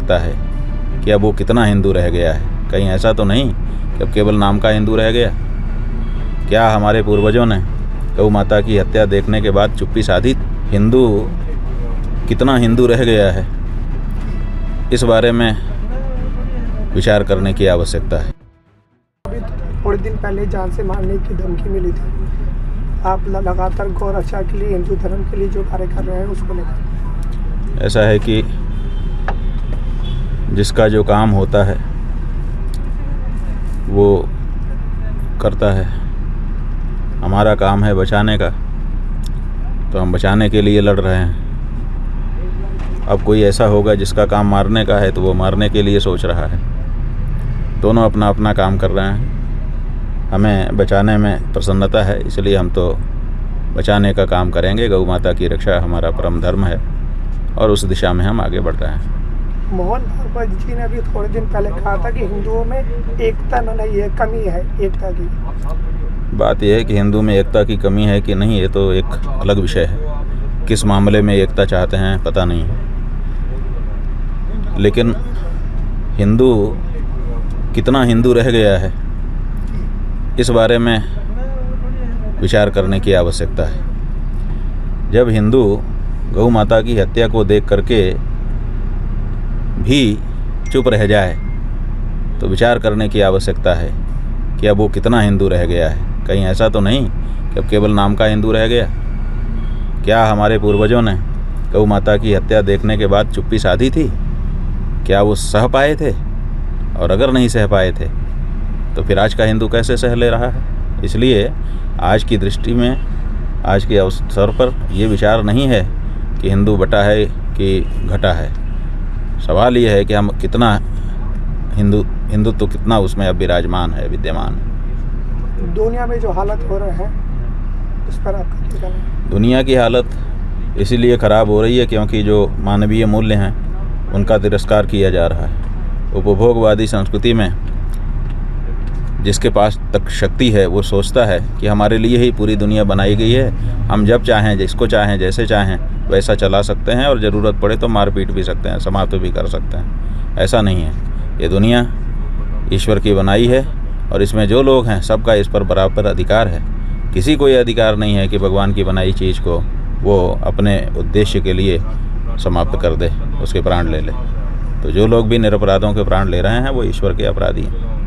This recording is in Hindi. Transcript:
आवश्यकता है कि अब वो कितना हिंदू रह गया है। कहीं ऐसा तो नहीं कि अब केवल नाम का हिंदू रह गया। क्या हमारे पूर्वजों ने गौ माता की हत्या देखने के बाद चुप्पी साधी? हिंदू कितना हिंदू रह गया है, इस बारे में विचार करने की आवश्यकता है। थोड़े दिन पहले जान से मारने की धमकी मिली थी। आप लगातार गौ रक्षा के लिए, हिंदू धर्म के लिए जो कार्य कर रहे हैं उसको लेकर। ऐसा है कि जिसका जो काम होता है वो करता है। हमारा काम है बचाने का, तो हम बचाने के लिए लड़ रहे हैं। अब कोई ऐसा होगा जिसका काम मारने का है तो वो मारने के लिए सोच रहा है। दोनों अपना अपना काम कर रहे हैं। हमें बचाने में प्रसन्नता है, इसलिए हम तो बचाने का काम करेंगे। गौ माता की रक्षा हमारा परम धर्म है और उस दिशा में हम आगे बढ़ रहे हैं। मोहन भागवत जी ने अभी थोड़े दिन पहले कहा था कि हिंदुओं में एकता नहीं है, कमी है एकता की। बात यह है कि हिंदू में एकता की कमी है कि नहीं, ये तो एक अलग विषय है। किस मामले में एकता चाहते हैं पता नहीं है, लेकिन हिंदू कितना हिंदू रह गया है, इस बारे में विचार करने की आवश्यकता है। जब हिंदू गौ माता की हत्या को देख करके भी चुप रह जाए तो विचार करने की आवश्यकता है कि अब वो कितना हिंदू रह गया है। कहीं ऐसा तो नहीं कि अब केवल नाम का हिंदू रह गया। क्या हमारे पूर्वजों ने गौ माता की हत्या देखने के बाद चुप्पी साधी थी? क्या वो सह पाए थे? और अगर नहीं सह पाए थे तो फिर आज का हिंदू कैसे सह ले रहा है? इसलिए आज की दृष्टि में, आज के अवसर पर ये विचार नहीं है कि हिंदू बटा है कि घटा है। सवाल ये है कि हम कितना हिंदुत्व कितना उसमें अब विराजमान है, विद्यमान है। दुनिया में जो हालत हो रहा है उस पर आपका क्या कहना है? दुनिया की हालत इसीलिए ख़राब हो रही है क्योंकि जो मानवीय मूल्य हैं उनका तिरस्कार किया जा रहा है। उपभोगवादी संस्कृति में जिसके पास तक शक्ति है वो सोचता है कि हमारे लिए ही पूरी दुनिया बनाई गई है, हम जब चाहें, जिसको चाहें, जैसे चाहें वैसा चला सकते हैं और ज़रूरत पड़े तो मार पीट भी सकते हैं, समाप्त भी कर सकते हैं। ऐसा नहीं है। ये दुनिया ईश्वर की बनाई है और इसमें जो लोग हैं सबका इस पर बराबर अधिकार है। किसी को ये अधिकार नहीं है कि भगवान की बनाई चीज़ को वो अपने उद्देश्य के लिए समाप्त कर दे, उसके प्राण ले ले। तो जो लोग भी निरपराधों के प्राण ले रहे हैं वो ईश्वर के अपराधी हैं।